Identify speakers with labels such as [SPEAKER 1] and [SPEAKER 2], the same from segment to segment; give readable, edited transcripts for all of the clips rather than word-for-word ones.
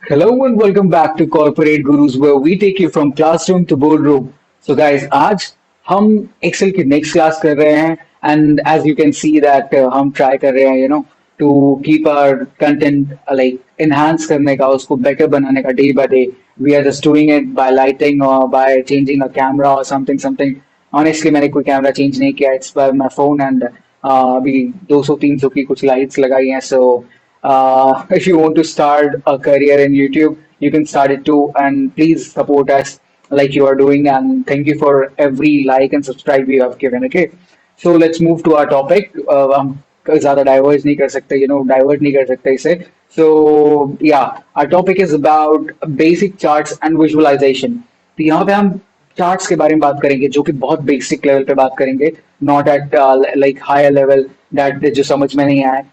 [SPEAKER 1] Hello and welcome back to Corporate Gurus, where we take you from classroom to boardroom. So, guys, आज हम Excel की next class कर रहे हैं, and as you can see that हम try कर रहे हैं, to keep our content like enhance करने का, उसको better बनाने का day by day. We are just doing it by lighting or by changing a camera or something. Honestly, मैंने कोई camera change नहीं किया. It's by my phone and अभी 200-300 की कुछ lights लगाई हैं. So if you want to start a career in YouTube, you can start it too. And please support us like you are doing. And thank you for every like and subscribe you have given. Okay, so let's move to our topic. हम ज़्यादा diverge नहीं कर सकते, divert नहीं कर सकते इसे. So yeah, our topic is about basic charts and visualization. तो यहाँ पे हम चार्ट्स के बारे में बात करेंगे जो कि बहुत बेसिक लेवल पे बात करेंगे, not at like higher level that जो समझ में नहीं आए.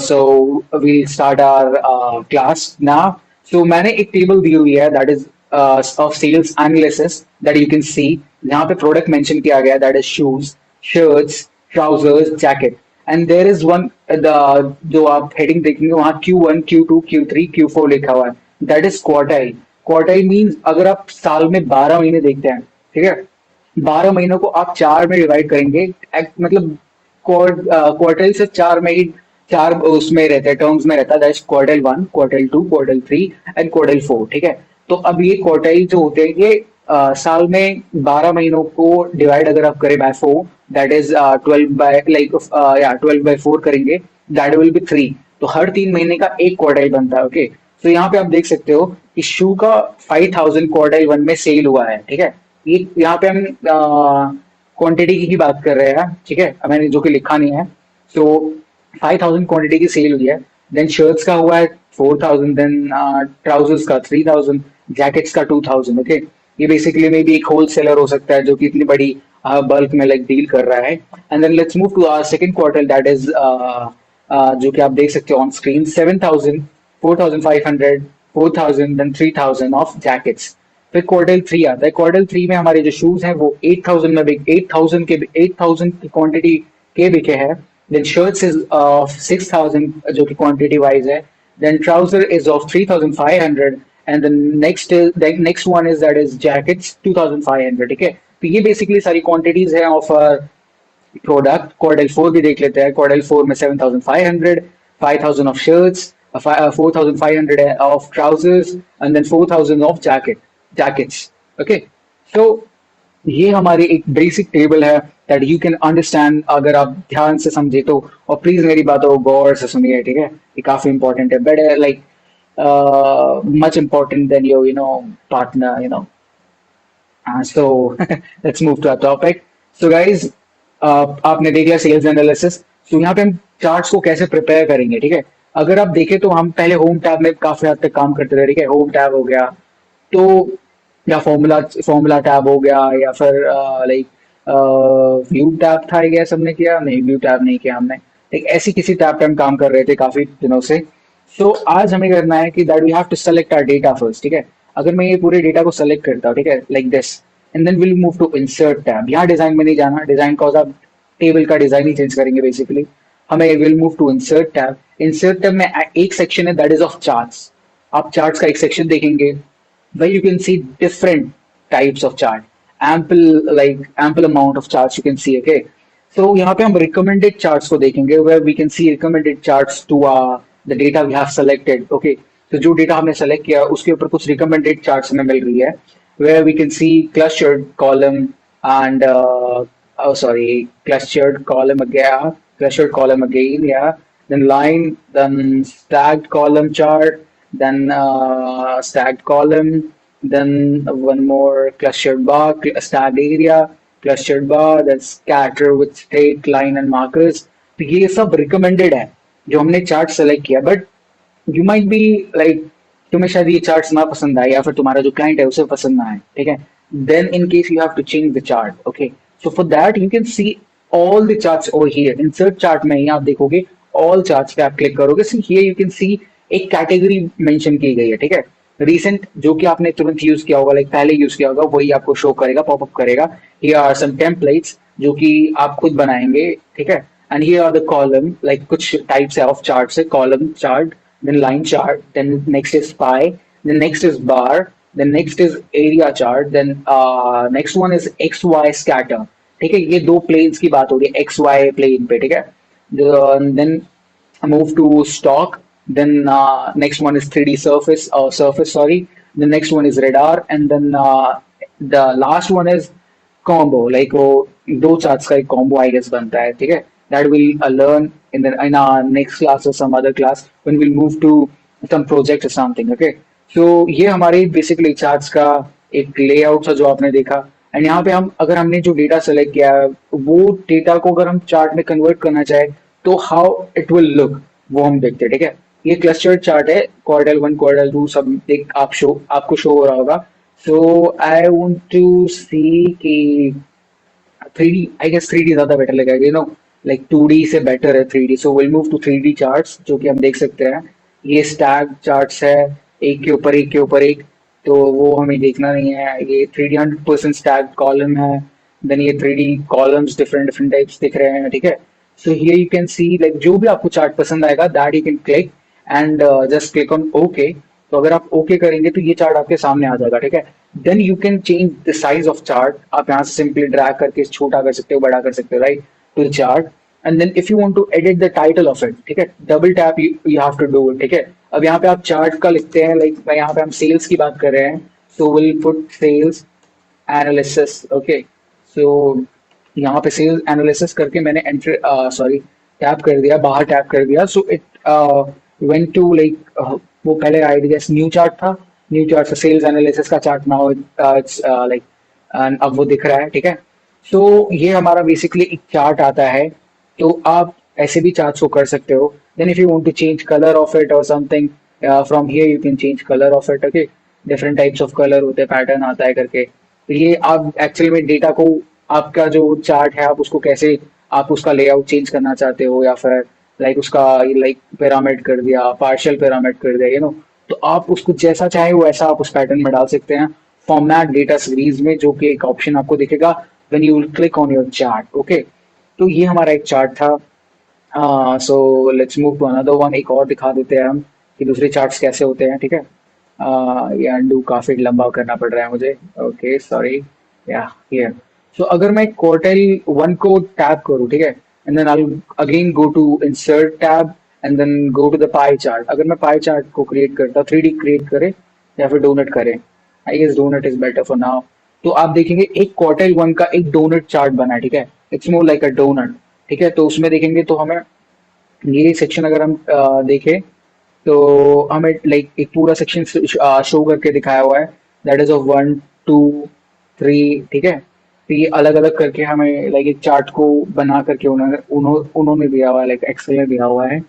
[SPEAKER 1] So we'll start our class now. So मैंने एक टेबल दी हुई है that is of sales analysis that you can see. यहाँ पे प्रोडक्ट मेंशन किया गया that is shoes, shirts, trousers, jacket. And there is one जो आप हेडिंग देखेंगे वहाँ Q1, Q2, Q3, Q4 लिखा हुआ है. That is quartile. Quartile means अगर आप साल में 12 महीने देखते हैं, ठीक है, 12 महीनों को आप चार में डिवाइड करेंगे. मतलब क्वार्टाइल से चार में ही चार उसमें रहते हैं, टर्म्स में रहता है. That's quartile 1, quartile 2, quartile 3 and quartile 4. ठीक है, तो अब ये क्वार्टाइल जो होते हैं ये साल में 12 महीनों को डिवाइड अगर आप करें by 4, that is 12 by like 12/4 करेंगे, दैट विल बी 3. तो हर 3 महीने का एक क्वार्टाइल बनता है. ओके, तो यहाँ पे आप देख सकते हो कि शू का 5000 क्वार्टाइल 1 में सेल हुआ है. ठीक है, ये यहाँ पे हम क्वांटिटी की बात कर रहे हैं. ठीक है, मैंने जो कि लिखा नहीं है. सो 5000 क्वांटिटी की सेल हुई है. देन शर्ट्स का हुआ है 4000, देन ट्राउजर्स का 3000, जैकेट्स का 2000. ओके, ये बेसिकली मे भी एक होलसेलर हो सकता है जो कि इतनी बड़ी बल्क में लाइक डील कर रहा है. And then let's move to our second quarter that is जो कि आप देख सकते हो on screen, 7000, 4500, 4000 then 3000 of jackets. फिर क्वार्टर 3 आता है. क्वार्टर 3 में हमारे जो शूज हैं वो 8000 में 8000 की क्वांटिटी के बिके हैं. देन शर्ट्स इज ऑफ 6000 जो कि क्वांटिटी वाइज है. Then trouser is of 3500 and then next one is that is jackets 2500. ठीक है, तो ये बेसिकली सारी क्वांटिटीज है ऑफ प्रोडक्ट. क्वार्टर 4 भी देख लेते हैं. क्वार्टर 4 में 7500, 5000 of shirts, 4500 of trousers and then 4000 of jackets. Okay, so ये हमारी एक बेसिक टेबल है that you can understand अगर आप ध्यान से समझे तो. और प्लीज मेरी बातों को गौर से सुनिए. ठीक है, ये काफी इंपॉर्टेंट है, better like much important than your partner. So let's move to our topic. So guys, आपने देख लिया सेल्स एनालिसिस. तो यहाँ पे हम चार्ट्स को कैसे प्रिपेयर करेंगे. ठीक है, अगर आप देखें तो हम पहले होम टैब में काफी हद तक काम करते थे. ठीक है, होम टैब हो गया तो, या फॉर्मूला टैब हो गया, या फिर लाइक व्यू टैब था. गया सबने किया नहीं, व्यू टैब नहीं किया हमने. एक ऐसी किसी टैब पे हम काम कर रहे थे काफी दिनों से. तो आज हमें करना है कि that we have to select our data first. ठीक है, अगर मैं ये पूरे डेटा को सेलेक्ट करता हूँ, ठीक है, like this, and then will move to insert tab. यहाँ डिजाइन में नहीं जाना. डिजाइन कॉज आप टेबल का डिजाइन ही चेंज करेंगे बेसिकली. हमें will move to insert tab. Insert tab में एक सेक्शन है दैट इज ऑफ चार्ट्स. आप चार्ट्स का एक सेक्शन देखेंगे where you can see different types of chart, ample amount of charts you can see. Okay, so यहाँ पे हम recommended charts को देखेंगे where we can see recommended charts to the data we have selected. Okay, तो जो data हमने select किया उसके ऊपर कुछ recommended charts हमें मिल रही है where we can see clustered column and clustered column again, yeah, then line, then stacked column chart, then stacked column, then one more clustered bar, stacked area, clustered bar, then scatter with straight line and markers. तो ये सब recommended है जो हमने chart select किया. But you might be like, तुम्हें शायद ये चार्ट्स ना पसंद आए या फिर तुम्हारा जो क्लाइंट है उसे पसंद ना आए. ठीक है, then in case you have to change the chart. Okay, so for that you can see all the charts over here. Insert chart में ही आप देखोगे ऑल चार्ट्स पे आप क्लिक करोगे. सो हियर यू कैन सी एक कैटेगरी मेंशन की गई है. ठीक है, रिसेंट जो कि आपने तुरंत यूज किया होगा, लाइक पहले यूज किया होगा, वही आपको शो करेगा, पॉपअप करेगा. हियर आर सम टेम्पलेट्स जो कि आप खुद बनाएंगे. ठीक है, and here are the column, like कुछ टाइप्स है ऑफ चार्ट से, column chart, then line chart, then next is pie, then next is bar, then next is area chart, then next one is XY scatter. ठीक है, ये दो planes की बात हो रही है XY प्लेन पे, ठीक है. Then move to stock. Then next one is 3D surface, sorry. The next one is radar, and then the last one is combo. Like वो दो charts का एक combo I guess बनता है, ठीक है. That we'll learn in our next class or some other class when we'll move to some project or something. Okay. So ये हमारे basically charts का एक layout था जो आपने देखा. एंड यहाँ पे हम अगर हमने जो डेटा सेलेक्ट किया है वो डेटा को अगर हम चार्ट में कन्वर्ट करना चाहे तो हाउ इट विल लुक वो हम देखते हैं, ठीक है. ये क्लस्टर्ड चार्ट है, क्वार्टल वन क्वार्टल टू सब देख आपको शो हो रहा होगा. सो आई वांट टू सी कि 3D, आई गेस 3D ज्यादा बेटर लगेगा, यू नो, लाइक 2D से बेटर है 3D. So will move to 3D charts जो कि हम देख सकते हैं. ये स्टैग चार्ट्स है, एक के ऊपर एक के ऊपर एक, तो वो हमें देखना नहीं है. ये 3D 100% स्टैग कॉलम है. देन ये 3D columns different different types दिख रहे हैं, ठीक है. So here you can C like जो भी आपको चार्ट पसंद आएगा that you can click and just click on okay. तो अगर आप ओके करेंगे तो ये चार्ट आपके सामने आ जाएगा, ठीक है. Then you can change the size of chart. आप यहाँ से सिंपली ड्रैग करके छोटा कर सकते हो, बड़ा कर सकते हो, right, to the chart. And then if you want to edit the title of it, ठीक है, double tap you have to do it, ठीक है. अब यहाँ पे आप चार्ट का लिखते हैं, लाइक यहाँ पे हम सेल्स की बात कर रहे हैं, so will put sales analysis. Okay, so यहाँ पे सेल्स एनालिसिस करके मैंने एंटर सॉरी टैप कर दिया, बाहर टैप कर दिया. So it went to like वो पहले आई गेस न्यू चार्ट था, न्यू चार्ट से सेल्स एनालिसिस का चार्ट नाउ इट्स लाइक अब वो दिख रहा है, ठीक है. सो ये हमारा बेसिकली एक चार्ट आता है. तो आप ऐसे भी चार्ट्स को कर सकते हो. Then if you want to change colour of it और something from here you can change colour of it. Okay, different types of colour होते हैं, पैटर्न आता है करके. तो ये आप एक्चुअली में डेटा को, आपका जो चार्ट है आप उसको कैसे आप उसका लेआउट चेंज करना चाहते हो, या फिर लाइक उसका लाइक पिरामिड कर दिया, पार्शियल पिरामिड कर दिया, यू नो, तो आप उसको जैसा चाहे वैसा आप उस पैटर्न में डाल सकते हैं फॉर्मेट डेटा सीरीज में, जो कि एक ऑप्शन आपको दिखेगा when you will click on your chart. Okay, तो ये हमारा एक चार्ट था. So let's move to another one. एक और दिखा देते हैं हम कि दूसरे चार्ट्स कैसे होते हैं, ठीक है. ये अंडू काफी लंबा करना पड़ रहा है मुझे. Okay sorry, yeah here. सो अगर मैं क्वार्टाइल वन को टैप करूँ, ठीक है, and then I again go to insert tab and then go to the pie chart. अगर मैं पाई चार्ट को क्रिएट करता, 3D क्रिएट करे या फिर डोनट करे, I guess donut is better for now. तो आप देखेंगे एक क्वार्टाइल वन का एक डोनट चार्ट बना है, ठीक है. It's more like a donut, ठीक है. तो उसमें देखेंगे तो हमें ये सेक्शन अगर हम देखें तो हमें लाइक एक पूरा सेक्शन शो करके दिखाया हुआ है, दैट इज ऑफ 1 2 3, ठीक है. तो ये अलग अलग करके हमें लाइक एक चार्ट को बना करके उन्होंने दिया हुआ है, लाइक एक्सेल में दिया हुआ है.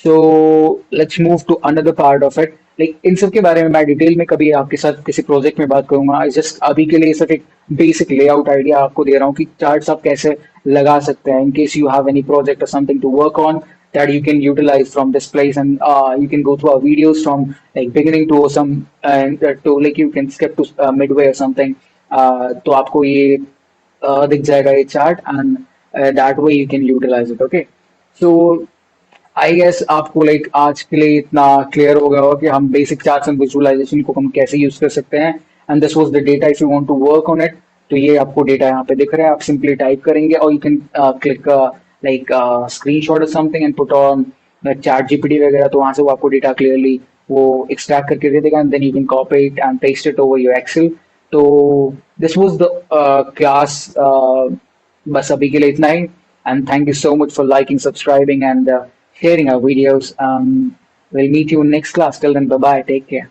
[SPEAKER 1] So let's move to another part of it. Like इन सब के बारे में मैं डिटेल में कभी आपके साथ किसी प्रोजेक्ट में बात करूंगा. जस्ट अभी के लिए सिर्फ एक बेसिक लेआउट आइडिया आपको दे रहा हूँ कि चार्ट्स आप कैसे लगा सकते हैं in case you have any project और something to work on that you can utilize from this place. And you can go through our videos from like beginning to some and to like you can skip to midway or something. तो आपको ये दिख जाएगा ये chart and that way you can utilize it. Okay, so I guess आपको like आज के लिए इतना क्लियर हो गया होगा कि हम बेसिक चार्ट्स एंड विजुअलाइजेशन को हम कैसे यूज कर सकते हैं. And this was the data if you want to work on it. तो ये आपको डेटा यहाँ पे दिख रहा है, आप सिंपली टाइप करेंगे और you can click like screenshot or something and put on like chat GPT वगैरह, तो वहां से वो आपको डेटा क्लियरली वो एक्सट्रैक्ट करके दे देगा. And then you can copy it and paste it over your Excel. तो दिस वाज द क्लास. बस अभी के लिए इतना ही. And thank you so much for liking, subscribing and sharing our videos. We'll meet you in next class. Till then, bye bye, take care.